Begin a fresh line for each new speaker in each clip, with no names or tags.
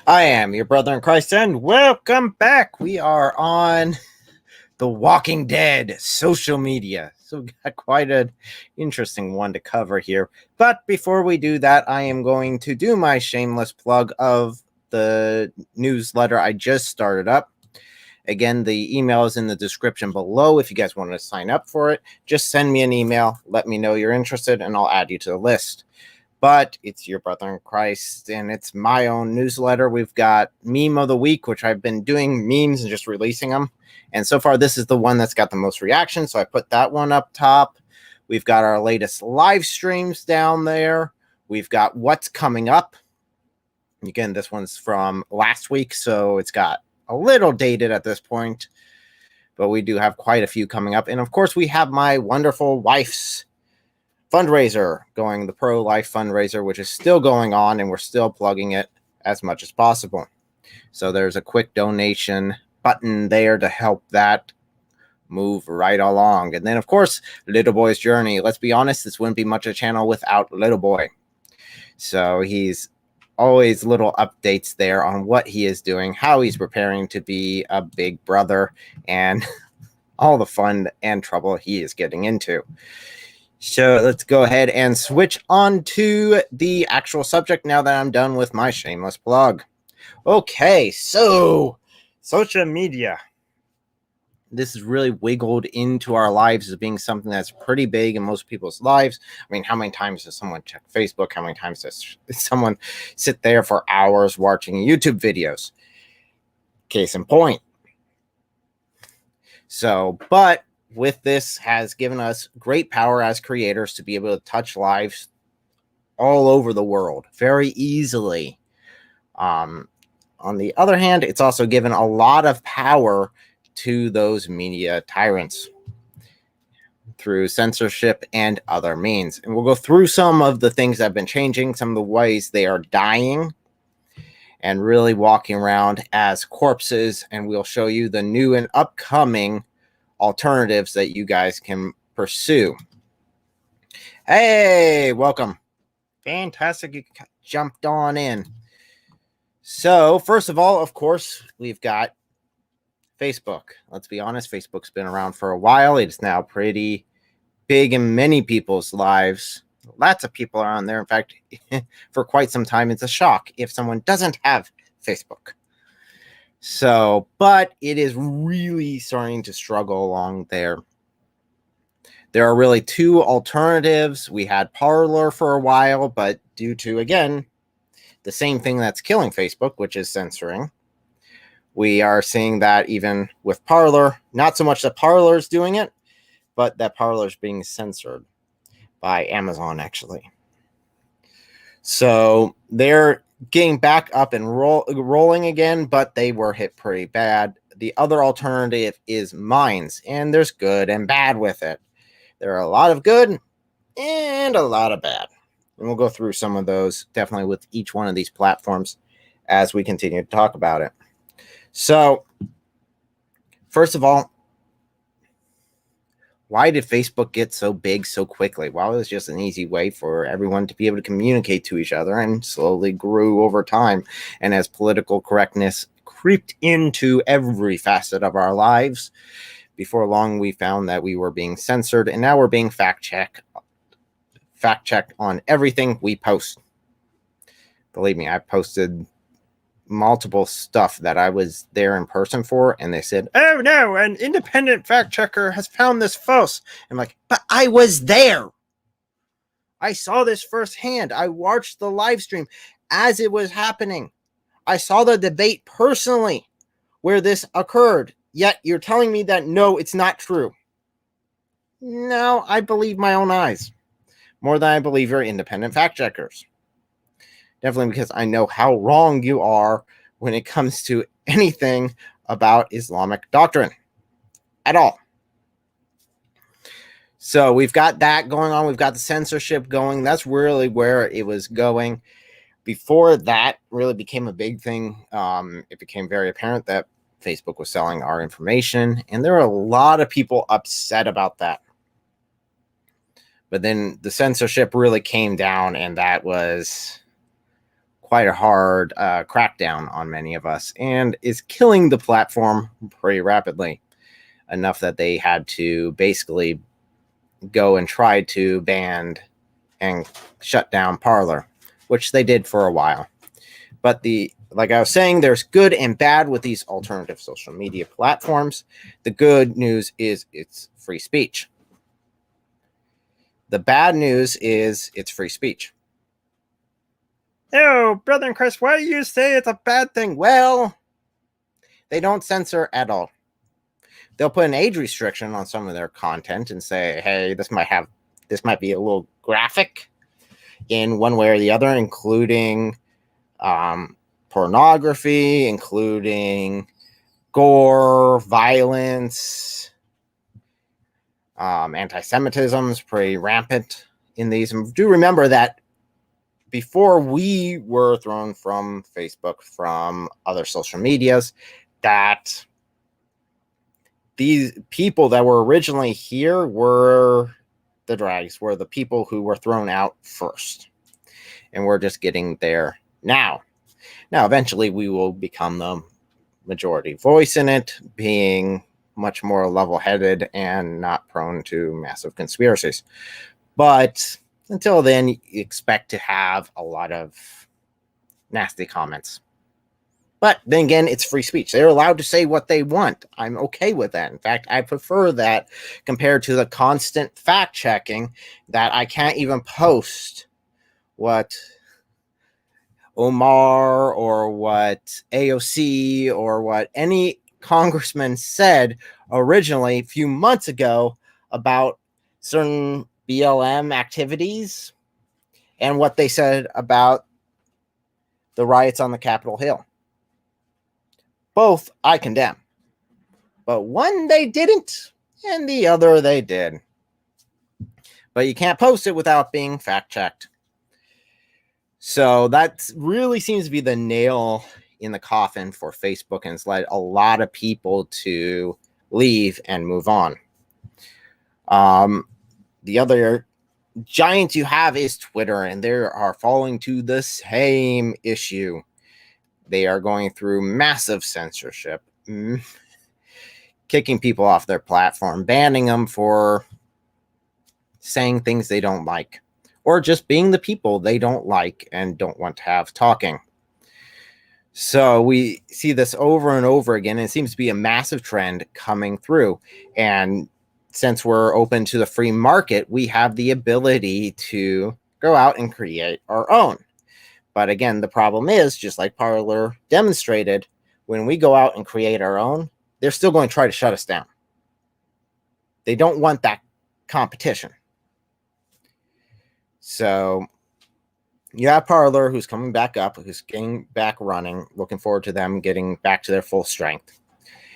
I am your brother in Christ, and welcome back. We are on The Walking Dead social media. So we got quite an interesting one to cover here. But before we do that, I am going to do my shameless plug of the newsletter I just started up. Again, the email is in the description below. If you guys want to sign up for it, just send me an email. Let me know you're interested, and I'll add you to the list. But it's your brother in Christ, and it's my own newsletter. We've got Meme of the Week, which I've been doing memes and just releasing them. And so far, this is the one that's got the most reaction, so I put that one up top. We've got our latest live streams down there. We've got what's coming up. Again, this one's from last week, so it's got a little dated at this point. But we do have quite a few coming up. And of course, we have my wonderful wife's fundraiser going, the pro-life fundraiser, which is still going on, and we're still plugging it as much as possible. So there's a quick donation button there to help that move right along. And then, of course, Little Boy's Journey. Let's be honest, this wouldn't be much a channel without Little Boy. So he's always little updates there on what he is doing, how he's preparing to be a big brother, and all the fun and trouble he is getting into. So let's go ahead and switch on to the actual subject now that I'm done with my shameless plug. Okay, so social media. This has really wiggled into our lives as being something that's pretty big in most people's lives. I mean, how many times does someone check Facebook? How many times does someone sit there for hours watching YouTube videos? Case in point. So, but with this has given us great power as creators to be able to touch lives all over the world very easily. On the other hand, it's also given a lot of power to those media tyrants through censorship and other means. And we'll go through some of the things that have been changing, some of the ways they are dying and really walking around as corpses. And we'll show you the new and upcoming alternatives that you guys can pursue. Hey, welcome. Fantastic. You jumped on in. So, first of all, of course, we've got Facebook. Let's be honest, Facebook's been around for a while. It's now pretty big in many people's lives. Lots of people are on there. In fact, for quite some time, it's a shock if someone doesn't have Facebook. So, but it is really starting to struggle along there. There are really two alternatives. We had Parler for a while, but due to, again, the same thing that's killing Facebook, which is censoring, we are seeing that even with Parler, not so much that Parler's doing it, but that Parler's being censored by Amazon, actually. So they're getting back up and rolling again, but they were hit pretty bad. The other alternative is Minds, and there's good and bad with it. There are a lot of good and a lot of bad. And we'll go through some of those definitely with each one of these platforms as we continue to talk about it. So, first of all, why did Facebook get so big so quickly? Well, it was just an easy way for everyone to be able to communicate to each other, and slowly grew over time. And as political correctness creeped into every facet of our lives, before long we found that we were being censored, and now we're being fact-checked on everything we post. Believe me, I posted multiple stuff that I was there in person for, and they said, "Oh no, an independent fact checker has found this false." I'm like, but I was there. I saw this firsthand. I watched the live stream as it was happening. I saw the debate personally where this occurred. Yet you're telling me that no, it's not true. No, I believe my own eyes more than I believe your independent fact checkers. Definitely because I know how wrong you are when it comes to anything about Islamic doctrine at all. So we've got that going on. We've got the censorship going. That's really where it was going. Before that really became a big thing, it became very apparent that Facebook was selling our information. And there are a lot of people upset about that. But then the censorship really came down, and that was quite a hard crackdown on many of us and is killing the platform pretty rapidly, enough that they had to basically go and try to ban and shut down Parler, which they did for a while. But like I was saying, there's good and bad with these alternative social media platforms. The good news is it's free speech. The bad news is it's free speech. Oh, Brother and Chris, why do you say it's a bad thing? Well, they don't censor at all. They'll put an age restriction on some of their content and say, hey, this might be a little graphic in one way or the other, including pornography, including gore, violence, anti-Semitism is pretty rampant in these. And do remember that before we were thrown from Facebook, from other social medias, that these people that were originally here were the drags, were the people who were thrown out first. And we're just getting there now. Now, eventually, we will become the majority voice in it, being much more level-headed and not prone to massive conspiracies. But until then, you expect to have a lot of nasty comments. But then again, it's free speech. They're allowed to say what they want. I'm okay with that. In fact, I prefer that compared to the constant fact-checking that I can't even post what Omar or what AOC or what any congressman said originally a few months ago about certain BLM activities and what they said about the riots on the Capitol Hill. Both I condemn. But one they didn't, and the other they did. But you can't post it without being fact-checked. So that really seems to be the nail in the coffin for Facebook, and it's led a lot of people to leave and move on. The other giant you have is Twitter, and they are falling to the same issue. They are going through massive censorship, kicking people off their platform, banning them for saying things they don't like, or just being the people they don't like and don't want to have talking. So we see this over and over again, and it seems to be a massive trend coming through. And since we're open to the free market, we have the ability to go out and create our own. But again, the problem is, just like Parler demonstrated, when we go out and create our own, they're still going to try to shut us down. They don't want that competition. So you have Parler, who's coming back up, who's getting back running, looking forward to them getting back to their full strength.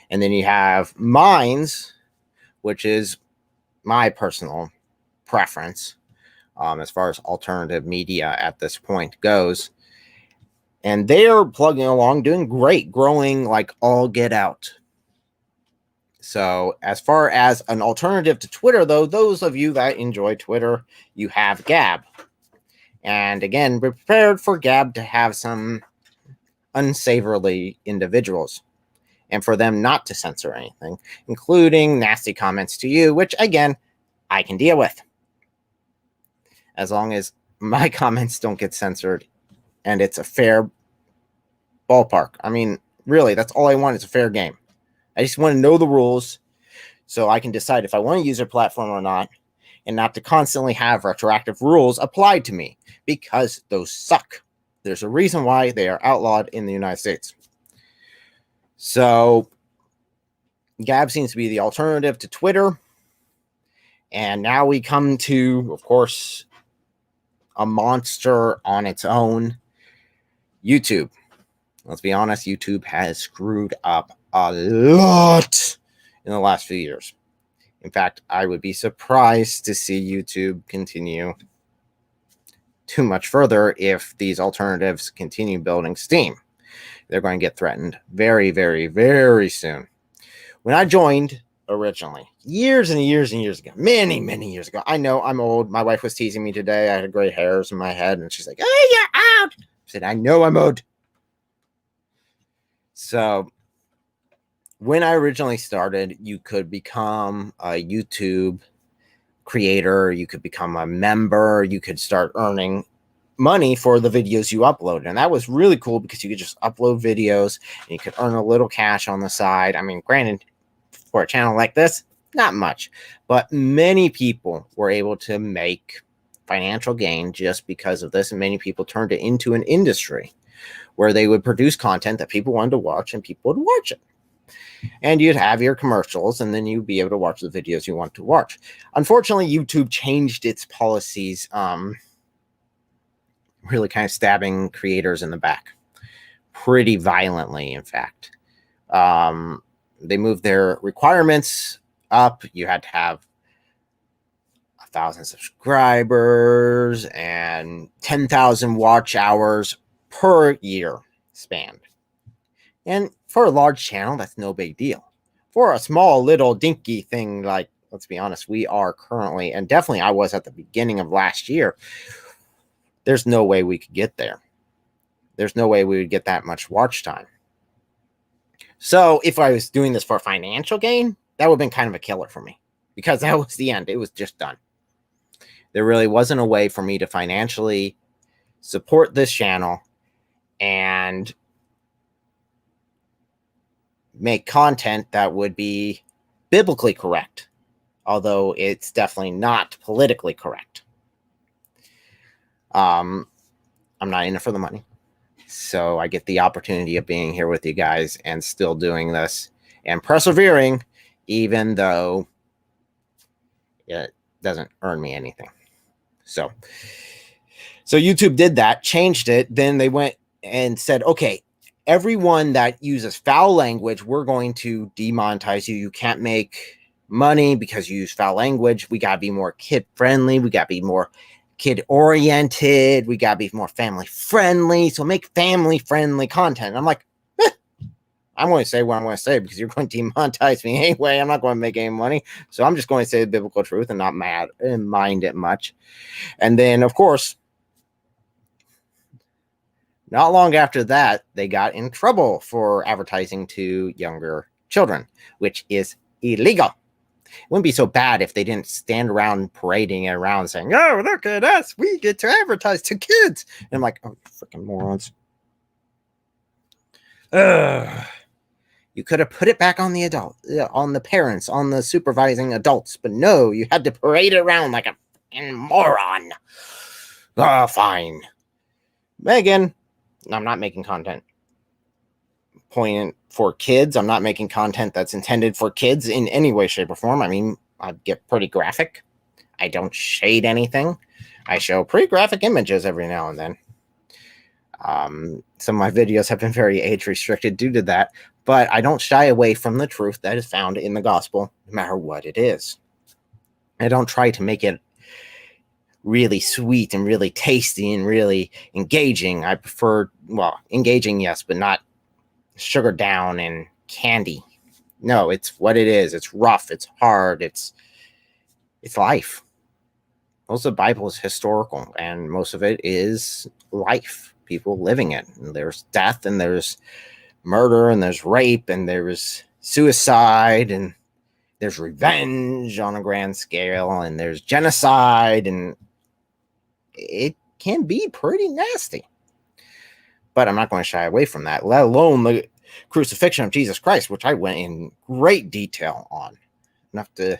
And then you have Minds, which is my personal preference as far as alternative media at this point goes. And they're plugging along, doing great, growing like all get out. So as far as an alternative to Twitter, though, those of you that enjoy Twitter, you have Gab. And again, be prepared for Gab to have some unsavory individuals and for them not to censor anything, including nasty comments to you, which, again, I can deal with. As long as my comments don't get censored and it's a fair ballpark. I mean, really, that's all I want is a fair game. I just want to know the rules so I can decide if I want to use their platform or not, and not to constantly have retroactive rules applied to me, because those suck. There's a reason why they are outlawed in the United States. So Gab seems to be the alternative to Twitter. And now we come to, of course, a monster on its own, YouTube. Let's be honest, YouTube has screwed up a lot in the last few years. In fact, I would be surprised to see YouTube continue too much further if these alternatives continue building steam. They're going to get threatened very, very, very soon. When I joined originally, years and years and years ago, many, many years ago, I know I'm old. My wife was teasing me today. I had gray hairs in my head, and she's like, "Hey, you're out." said, I know I'm owed. So when I originally started, you could become a YouTube creator, you could become a member, you could start earning money for the videos you upload. And that was really cool because you could just upload videos and you could earn a little cash on the side. I mean, granted, for a channel like this, not much, but many people were able to make financial gain just because of this. And many people turned it into an industry where they would produce content that people wanted to watch and people would watch it. And you'd have your commercials and then you'd be able to watch the videos you want to watch. Unfortunately, YouTube changed its policies, really kind of stabbing creators in the back pretty violently, in fact. They moved their requirements up. You had to have 1,000 subscribers and 10,000 watch hours per year spanned. And for a large channel, that's no big deal. For a small little dinky thing like, let's be honest, we are currently, and definitely I was at the beginning of last year, there's no way we could get there. There's no way we would get that much watch time. So if I was doing this for financial gain, that would have been kind of a killer for me because that was the end. It was just done. There really wasn't a way for me to financially support this channel and make content that would be biblically correct, although it's definitely not politically correct. I'm not in it for the money. So I get the opportunity of being here with you guys and still doing this and persevering, even though it doesn't earn me anything. So YouTube did that, changed it. Then they went and said, okay, everyone that uses foul language, we're going to demonetize you. You can't make money because you use foul language. We got to be more kid friendly. We got to be more kid oriented. We got to be more family friendly. So make family friendly content. And I'm like, I'm going to say what I'm going to say because you're going to demonetize me anyway. I'm not going to make any money. So I'm just going to say the biblical truth and not mind it much. And then, of course, not long after that, they got in trouble for advertising to younger children, which is illegal. It wouldn't be so bad if they didn't stand around parading it around saying, oh, look at us. We get to advertise to kids. And I'm like, oh, freaking morons. You could have put it back on the adult, on the parents, on the supervising adults. But no, you had to parade it around like a moron. Fine. Megan, I'm not making content poignant for kids. I'm not making content that's intended for kids in any way, shape, or form. I mean, I get pretty graphic. I don't shade anything. I show pretty graphic images every now and then. Some of my videos have been very age restricted due to that, but I don't shy away from the truth that is found in the gospel, no matter what it is. I don't try to make it really sweet and really tasty and really engaging. I prefer, well, engaging, yes, but not sugar down and candy. No, it's what it is. It's rough. It's hard. It's life. Most of the Bible is historical, and most of it is life. People living it. And there's death, and there's murder, and there's rape, and there's suicide, and there's revenge on a grand scale, and there's genocide, and it can be pretty nasty. But I'm not going to shy away from that, let alone the crucifixion of Jesus Christ, which I went in great detail on, enough to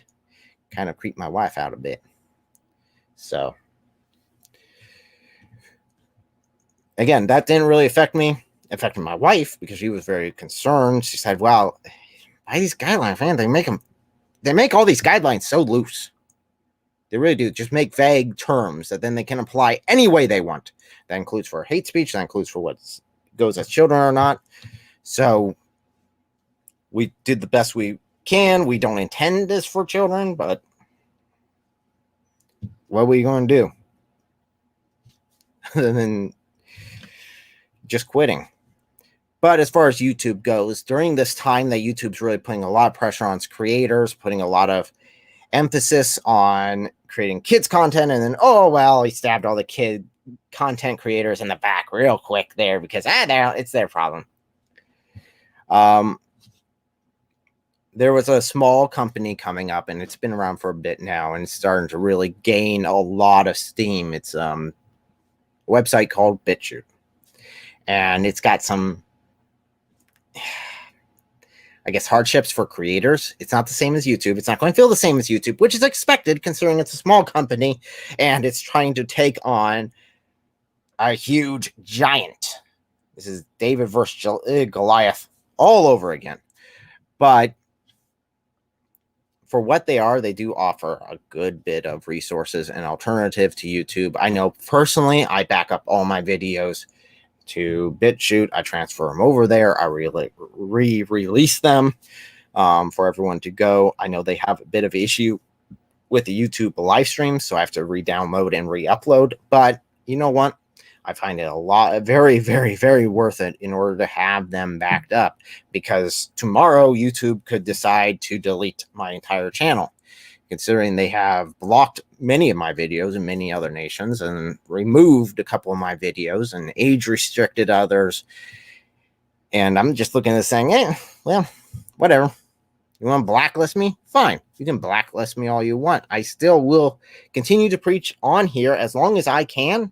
kind of creep my wife out a bit. So, again, that didn't really affect me. It affected my wife because she was very concerned. She said, well, by these guidelines, man, they make all these guidelines so loose. They really do. Just make vague terms that then they can apply any way they want. That includes for hate speech. That includes for what goes as children or not. So we did the best we can. We don't intend this for children, but what are we going to do? Other than just quitting. But as far as YouTube goes, during this time that YouTube's really putting a lot of pressure on its creators, putting a lot of emphasis on creating kids content, and then, oh, well, he stabbed all the content creators in the back real quick there because it's their problem. There was a small company coming up, and it's been around for a bit now, and it's starting to really gain a lot of steam. It's a website called BitChute, and it's got some, I guess, hardships for creators. It's not the same as YouTube. It's not going to feel the same as YouTube, which is expected considering it's a small company and it's trying to take on a huge giant. This is David versus Goliath all over again. But for what they are, they do offer a good bit of resources and alternative to YouTube. I know personally, I back up all my videos to BitChute. I transfer them over there. I re-release them for everyone to go. I know they have a bit of issue with the YouTube live stream, so I have to re-download and re-upload. But you know what? I find it very, very, very worth it in order to have them backed up, because tomorrow YouTube could decide to delete my entire channel, considering they have blocked many of my videos in many other nations and removed a couple of my videos and age restricted others. And I'm just looking at this saying, hey, well, whatever. You want to blacklist me? Fine. You can blacklist me all you want. I still will continue to preach on here as long as I can.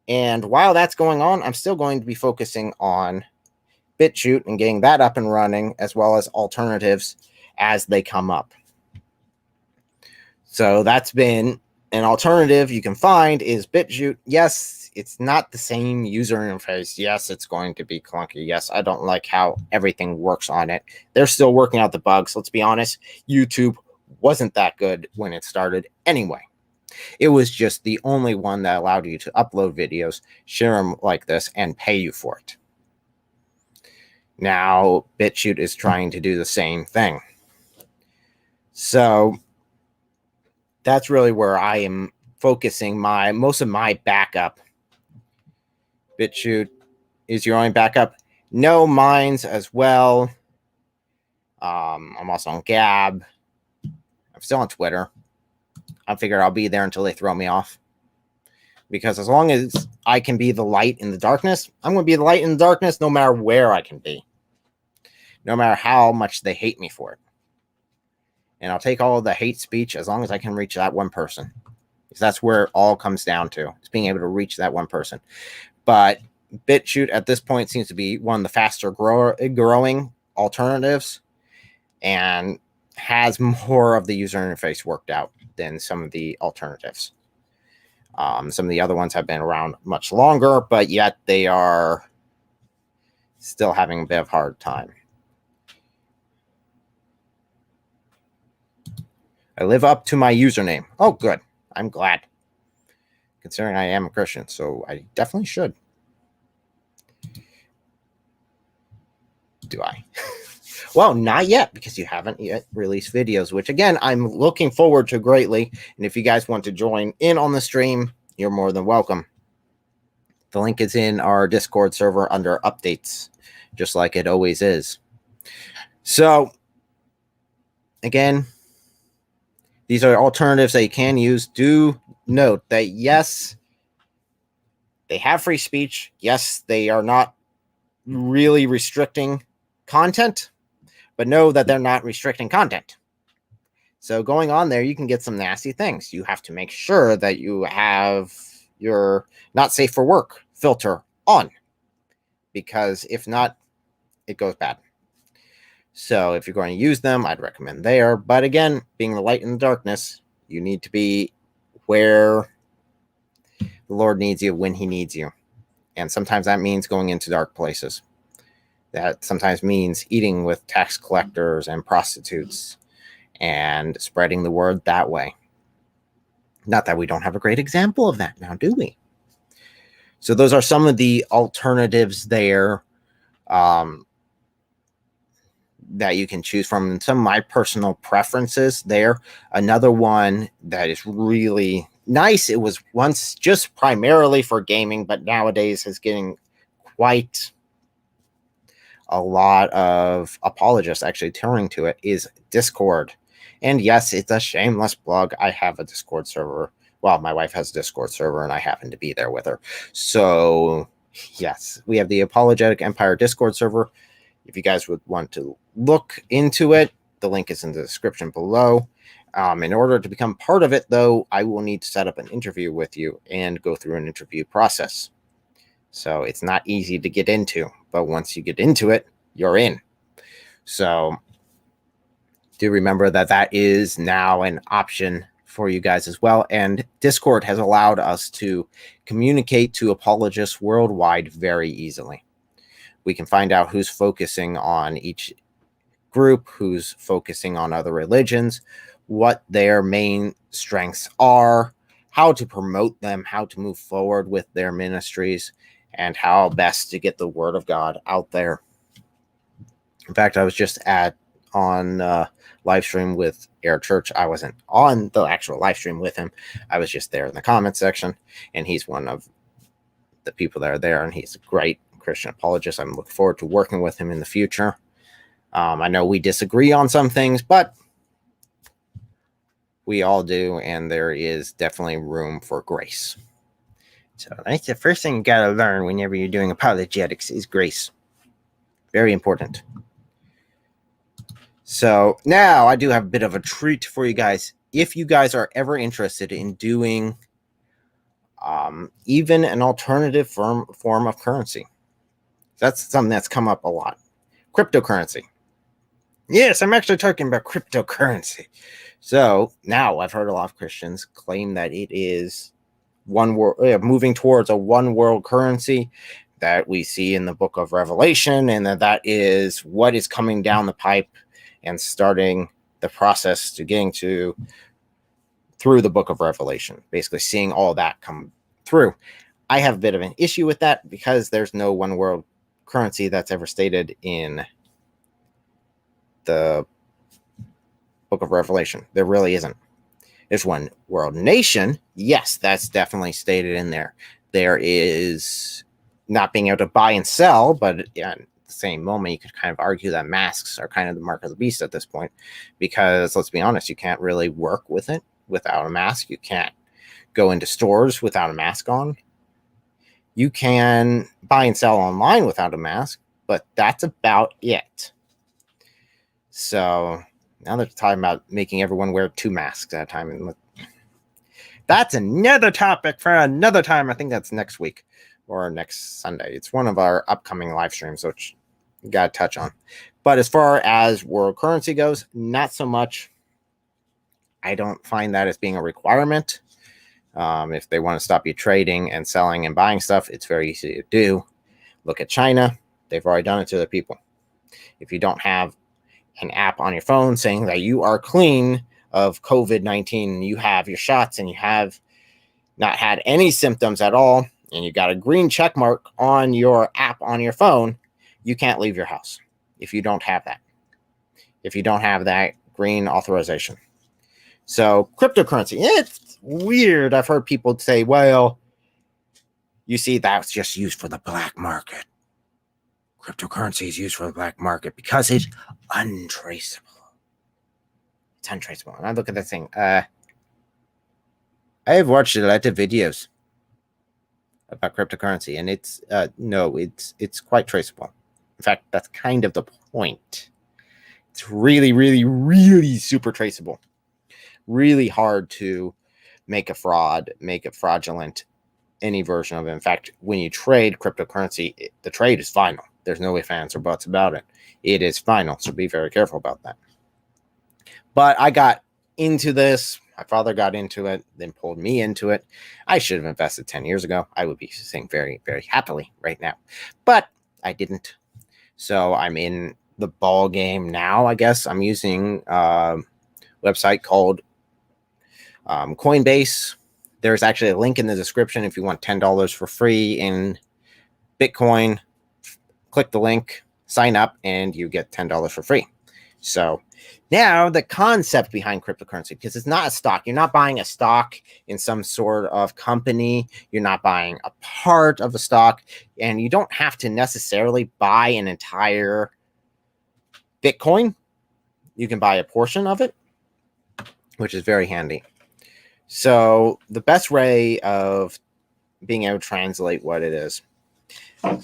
And while that's going on, I'm still going to be focusing on BitChute and getting that up and running, as well as alternatives as they come up. So that's been an alternative you can find is BitChute. Yes, it's not the same user interface. Yes, it's going to be clunky. Yes, I don't like how everything works on it. They're still working out the bugs. Let's be honest. YouTube wasn't that good when it started anyway. It was just the only one that allowed you to upload videos, share them like this, and pay you for it. Now, BitChute is trying to do the same thing. So that's really where I am focusing most of my backup. BitChute is your only backup. No, mine's as well. I'm also on Gab. I'm still on Twitter. I figure I'll be there until they throw me off. Because as long as I can be the light in the darkness, I'm going to be the light in the darkness no matter where I can be. No matter how much they hate me for it. And I'll take all of the hate speech as long as I can reach that one person. Because that's where it all comes down to. It's being able to reach that one person. But BitChute at this point seems to be one of the faster growing alternatives. And has more of the user interface worked out than some of the alternatives. Some of the other ones have been around much longer, but yet they are still having a bit of a hard time. I live up to my username. Oh, good. I'm glad. Considering I am a Christian, so I definitely should. Do I? Well, not yet, because you haven't yet released videos, which, again, I'm looking forward to greatly. And if you guys want to join in on the stream, you're more than welcome. The link is in our Discord server under updates, just like it always is. So, again, these are alternatives that you can use. Do note that, yes, they have free speech. Yes, they are not really restricting content, but know that they're not restricting content. So going on there, you can get some nasty things. You have to make sure that you have your not safe for work filter on, because if not, it goes bad. So if you're going to use them, I'd recommend there. But again, being the light in the darkness, you need to be where the Lord needs you when he needs you. And sometimes that means going into dark places. That sometimes means eating with tax collectors and prostitutes and spreading the word that way. Not that we don't have a great example of that now, do we? So those are some of the alternatives there that you can choose from. And some of my personal preferences there. Another one that is really nice. It was once just primarily for gaming, but nowadays is getting quite a lot of apologists actually turning to it, is Discord. And yes, it's a shameless plug. I have a Discord server Well, my wife has a Discord server, and I happen to be there with her. So, yes, we have the Apologetic Empire Discord server. If you guys would want to look into it, the link is in the description below. In order to become part of it, though, I will need to set up an interview with you and go through an interview process. So it's not easy to get into, but once you get into it, you're in. So do remember that that is now an option for you guys as well. And Discord has allowed us to communicate to apologists worldwide very easily. We can find out who's focusing on each group, who's focusing on other religions, what their main strengths are, how to promote them, how to move forward with their ministries, and how best to get the word of God out there. In fact, I was just on live stream with Air Church. I wasn't on the actual live stream with him. I was just there in the comment section, and he's one of the people that are there, and he's a great Christian apologist. I'm looking forward to working with him in the future. I know we disagree on some things, but we all do, and there is definitely room for grace. So that's the first thing you got to learn whenever you're doing apologetics is grace. Very important. So now I do have a bit of a treat for you guys. If you guys are ever interested in doing even an alternative form of currency, that's something that's come up a lot. Cryptocurrency. Yes, I'm actually talking about cryptocurrency. So now I've heard a lot of Christians claim that it is moving towards a one world currency that we see in the book of Revelation, and that is what is coming down the pipe and starting the process to getting through the book of Revelation, basically seeing all that come through. I have a bit of an issue with that because there's no one world currency that's ever stated in the book of Revelation. There really isn't. There's one world nation. Yes, that's definitely stated in there. There is not being able to buy and sell, but at the same moment, you could kind of argue that masks are kind of the mark of the beast at this point, because let's be honest, you can't really work with it without a mask. You can't go into stores without a mask on. You can buy and sell online without a mask, but that's about it. So now they're talking about making everyone wear 2 masks at a time. And that's another topic for another time. I think that's next week or next Sunday. It's one of our upcoming live streams, which you got to touch on. But as far as world currency goes, not so much. I don't find that as being a requirement. If they want to stop you trading and selling and buying stuff, it's very easy to do. Look at China. They've already done it to their people. If you don't have an app on your phone saying that you are clean of COVID-19, you have your shots and you have not had any symptoms at all, and you got a green check mark on your app on your phone, you can't leave your house if you don't have that. If you don't have that green authorization. So cryptocurrency, it's weird. I've heard people say, well, you see, that's just used for the black market. Cryptocurrency is used for the black market because it's untraceable. It's untraceable. And I look at that thing. I have watched a lot of videos about cryptocurrency, and it's it's quite traceable. In fact, that's kind of the point. It's really, really, really super traceable. Really hard to make a fraud, make it fraudulent, any version of it. In fact, when you trade cryptocurrency, the trade is final. There's no ifs, ands, or buts about it. It is final, so be very careful about that. But I got into this. My father got into it, then pulled me into it. I should have invested 10 years ago. I would be saying very, very happily right now. But I didn't. So I'm in the ball game now, I guess. I'm using a website called Coinbase. There's actually a link in the description if you want $10 for free in Bitcoin. Click the link, sign up, and you get $10 for free. So now the concept behind cryptocurrency, because it's not a stock. You're not buying a stock in some sort of company. You're not buying a part of a stock, and you don't have to necessarily buy an entire Bitcoin. You can buy a portion of it, which is very handy. So the best way of being able to translate what it is,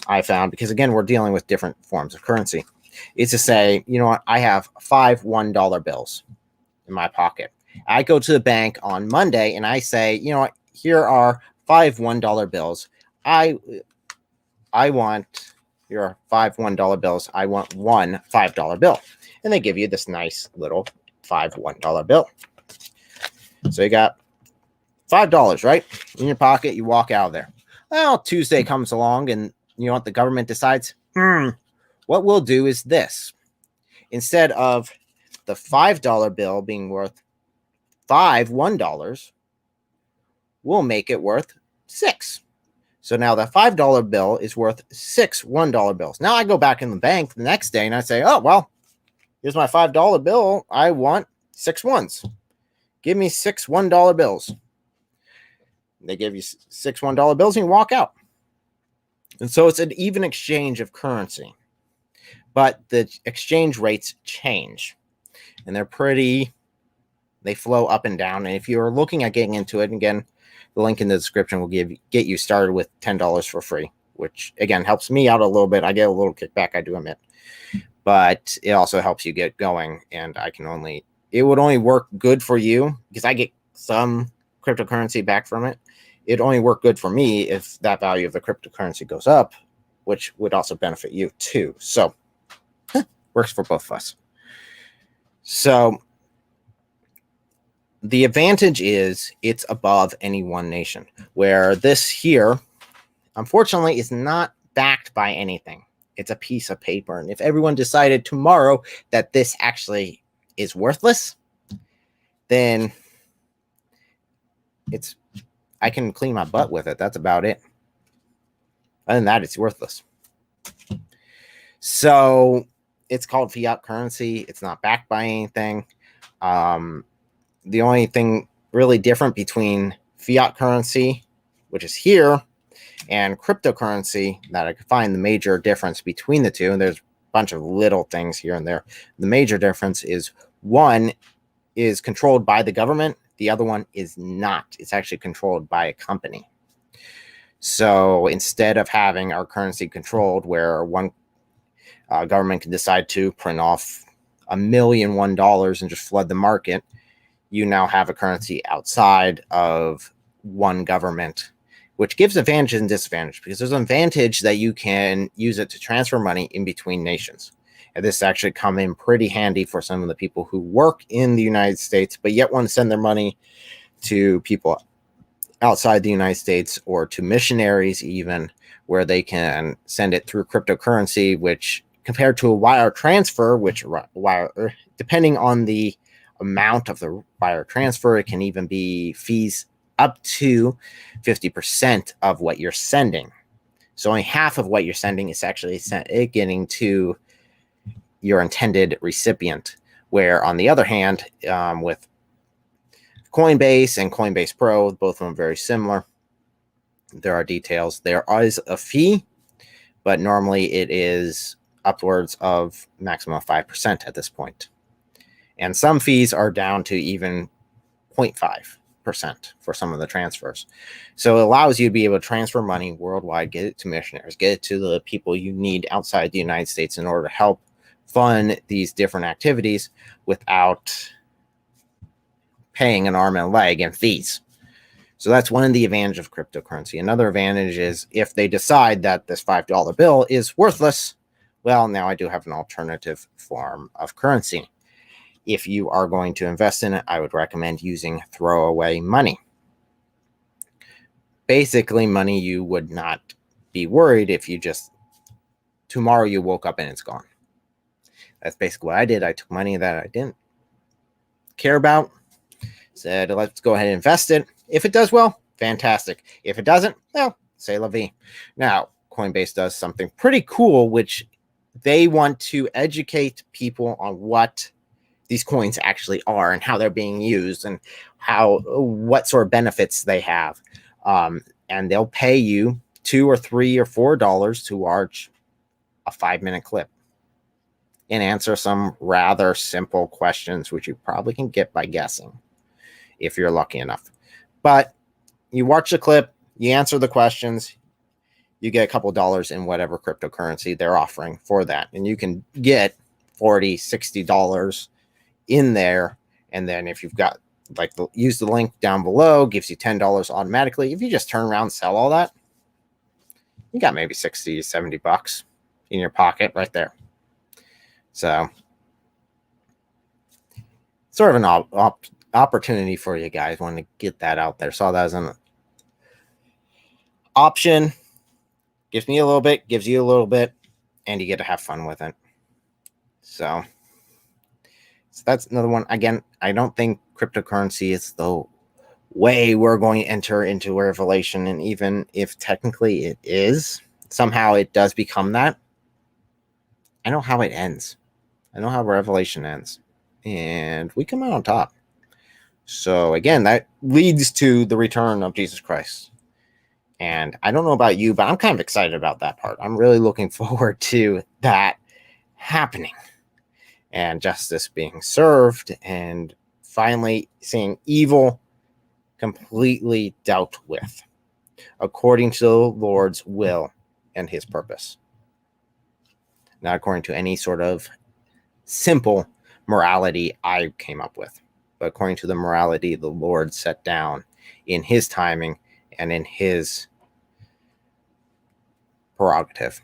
I found, because again, we're dealing with different forms of currency, is to say, you know what, I have 5 $1 bills in my pocket. I go to the bank on Monday and I say, you know what, here are 5 $1 bills. I want your 5 $1 bills. I want one $5 bill. And they give you this nice little 5 $1 bill. So you got $5, right? In your pocket, you walk out of there. Well, Tuesday comes along and you know what, the government decides, what we'll do is this. Instead of the $5 bill being worth 5 $1, we'll make it worth 6. So now the $5 bill is worth 6 $1 bills. Now I go back in the bank the next day and I say, oh, well, here's my $5 bill. I want 6 ones. Give me 6 $1 bills. They give you 6 $1 bills and you walk out. And so it's an even exchange of currency. But the exchange rates change. And they flow up and down. And if you're looking at getting into it, again, the link in the description will get you started with $10 for free, which again helps me out a little bit. I get a little kickback, I do admit, but it also helps you get going. And it would only work good for you because I get some cryptocurrency back from it. It only work good for me if that value of the cryptocurrency goes up, which would also benefit you too. So works for both of us. So the advantage is it's above any one nation, where this here, unfortunately, is not backed by anything. It's a piece of paper. And if everyone decided tomorrow that this actually is worthless, then I can clean my butt with it. That's about it. Other than that, it's worthless. So it's called fiat currency. It's not backed by anything. The only thing really different between fiat currency, which is here, and cryptocurrency that I could find the major difference between the two, and there's a bunch of little things here and there. The major difference is one is controlled by the government. The other one is not. It's actually controlled by a company. So instead of having our currency controlled where one government can decide to print off $1 million $1 and just flood the market, you now have a currency outside of one government, which gives advantage and disadvantage, because there's an advantage that you can use it to transfer money in between nations. And this actually come in pretty handy for some of the people who work in the United States, but yet want to send their money to people outside the United States or to missionaries even, where they can send it through cryptocurrency, which compared to a wire transfer, which depending on the amount of the wire transfer, it can even be fees up to 50% of what you're sending. So only half of what you're sending is actually getting to your intended recipient. Where on the other hand, with Coinbase and Coinbase Pro, both of them very similar. There are details. There is a fee, but normally it is upwards of maximum of 5% at this point. And some fees are down to even 0.5% for some of the transfers. So it allows you to be able to transfer money worldwide, get it to missionaries, get it to the people you need outside the United States in order to help fund these different activities without paying an arm and a leg and fees. So that's one of the advantages of cryptocurrency. Another advantage is if they decide that this $5 bill is worthless, well, now I do have an alternative form of currency. If you are going to invest in it, I would recommend using throwaway money. Basically, money you would not be worried if you just, tomorrow you woke up and it's gone. That's basically what I did. I took money that I didn't care about, said, let's go ahead and invest it. If it does well, fantastic. If it doesn't, well, c'est la vie. Now, Coinbase does something pretty cool, which they want to educate people on what these coins actually are and how they're being used and what sort of benefits they have. And they'll pay you $2 or $3 or $4 to watch a 5-minute clip and answer some rather simple questions, which you probably can get by guessing if you're lucky enough. But you watch the clip, you answer the questions, you get a couple dollars in whatever cryptocurrency they're offering for that. And you can get $40, $60 in there. And then if you've got, like, use the link down below, gives you $10 automatically. If you just turn around and sell all that, you got maybe 60, 70 bucks in your pocket right there. So sort of an opportunity for you guys. Want to get that out there. Saw that as an option. Gives me a little bit, gives you a little bit, and you get to have fun with it. So that's another one. Again, I don't think cryptocurrency is the way we're going to enter into Revelation. And even if technically it is, somehow it does become that. I know how it ends. I know how Revelation ends. And we come out on top. So again, that leads to the return of Jesus Christ. And I don't know about you, but I'm kind of excited about that part. I'm really looking forward to that happening and justice being served and finally seeing evil completely dealt with according to the Lord's will and his purpose. Not according to any sort of simple morality I came up with, but according to the morality the Lord set down in his timing and in his prerogative.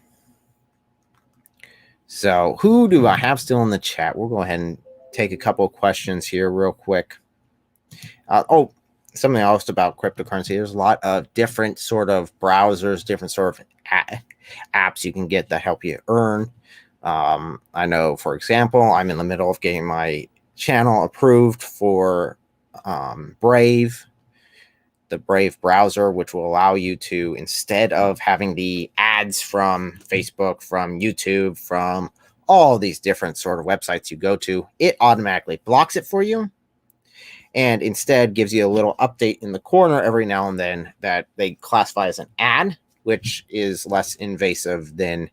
So who do I have still in the chat? We'll go ahead and take a couple of questions here real quick. Something else about cryptocurrency. There's a lot of different sort of browsers, different sort of apps you can get that help you earn. I know, for example, I'm in the middle of getting my channel approved for Brave, the Brave browser, which will allow you to, instead of having the ads from Facebook, from YouTube, from all these different sort of websites you go to, it automatically blocks it for you and instead gives you a little update in the corner every now and then that they classify as an ad, which is less invasive than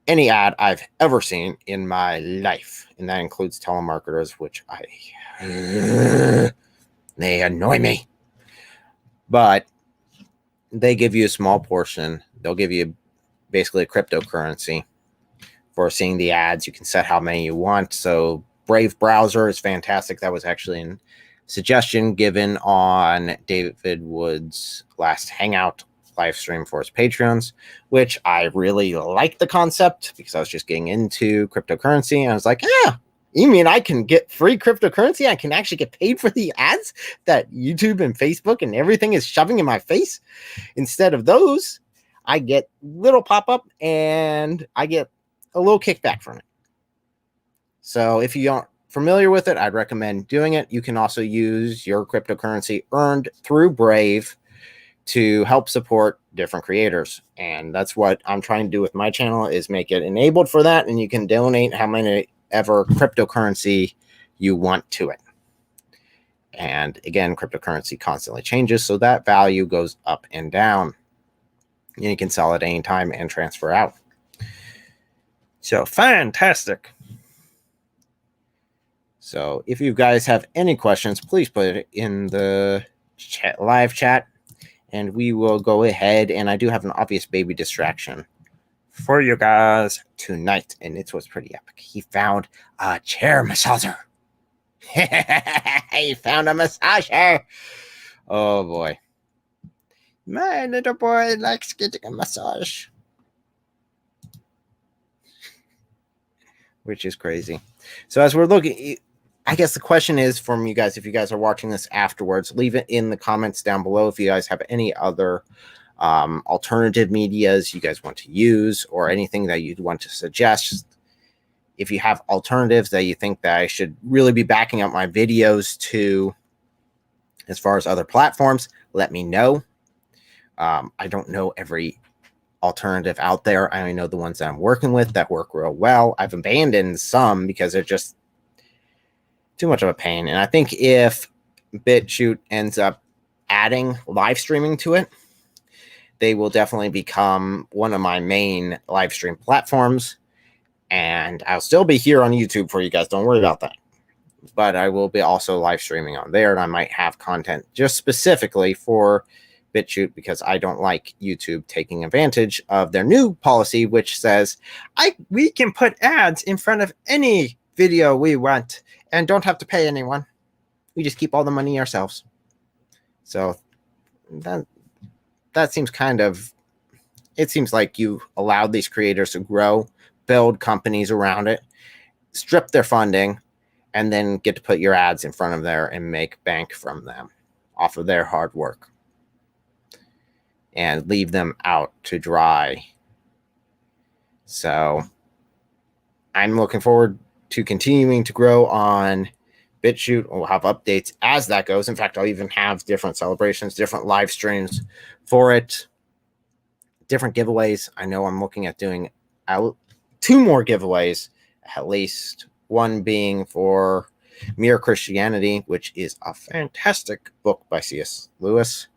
any ad I've ever seen in my life. And that includes telemarketers, which they annoy me. But they give you a small portion. They'll give you basically a cryptocurrency for seeing the ads. You can set how many you want. So Brave browser is fantastic. That was actually a suggestion given on David Wood's last Hangout live stream for his Patreons, which I really like the concept because I was just getting into cryptocurrency. And I was like, you mean I can get free cryptocurrency? I can actually get paid for the ads that YouTube and Facebook and everything is shoving in my face? Instead of those, I get little pop-up and I get a little kickback from it. So if you aren't familiar with it, I'd recommend doing it. You can also use your cryptocurrency earned through Brave to help support different creators. And that's what I'm trying to do with my channel, is make it enabled for that. And you can donate how many ever cryptocurrency you want to it. And again, cryptocurrency constantly changes, so that value goes up and down. And you can sell at any time and transfer out. So fantastic. So if you guys have any questions, please put it in the live chat, and we will go ahead. And I do have an obvious baby distraction for you guys tonight, and it was pretty epic. He found a chair massager. He found a massager. Oh boy, my little boy likes getting a massage, which is crazy. So as we're looking, I guess the question is from you guys, if you guys are watching this afterwards, leave it in the comments down below if you guys have any other alternative medias you guys want to use, or anything that you'd want to suggest. If you have alternatives that you think that I should really be backing up my videos to, as far as other platforms, let me know. I don't know every alternative out there. I only know the ones that I'm working with that work real well. I've abandoned some because they're just too much of a pain. And I think if BitChute ends up adding live streaming to it, they will definitely become one of my main live stream platforms. And I'll still be here on YouTube for you guys. Don't worry about that. but I will be also live streaming on there, and I might have content just specifically for BitChute because I don't like YouTube taking advantage of their new policy, which says we can put ads in front of any video we want and don't have to pay anyone. We just keep all the money ourselves. So that seems it seems like you allowed these creators to grow, build companies around it, strip their funding, and then get to put your ads in front of there and make bank from them off of their hard work and leave them out to dry. So I'm looking forward to continuing to grow on BitChute. We'll have updates as that goes. In fact, I'll even have different celebrations, different live streams for it, different giveaways. I know I'm looking at doing 2 more giveaways, at least one being for Mere Christianity, which is a fantastic book by C.S. Lewis.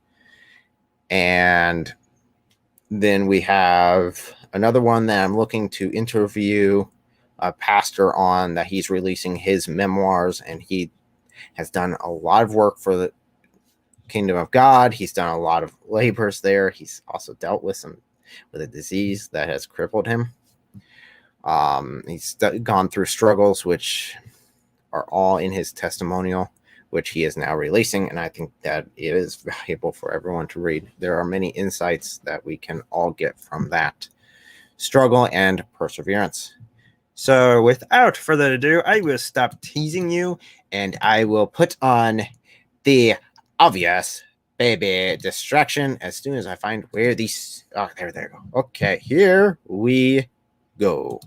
And then we have another one that I'm looking to interview a pastor on, that he's releasing his memoirs, and he has done a lot of work for the kingdom of God. He's done a lot of labors there. He's also dealt with a disease that has crippled him. He's gone through struggles, which are all in his testimonial, which he is now releasing, and I think that it is valuable for everyone to read. There are many insights that we can all get from that struggle and perseverance. So without further ado, I will stop teasing you, and I will put on the obvious baby distraction as soon as I find where these... Oh, there they go. Okay, here we go.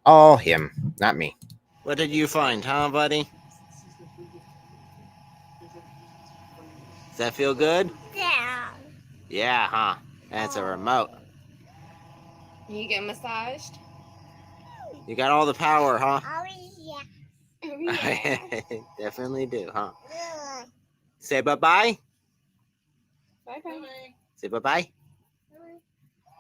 All him, not me. What did you find, huh, buddy? Does that feel good?
Yeah.
Yeah, huh? That's a remote.
You get massaged?
You got all the power, huh?
Oh, yeah.
Definitely do, huh? Say bye-bye.
Bye-bye.
Say bye-bye.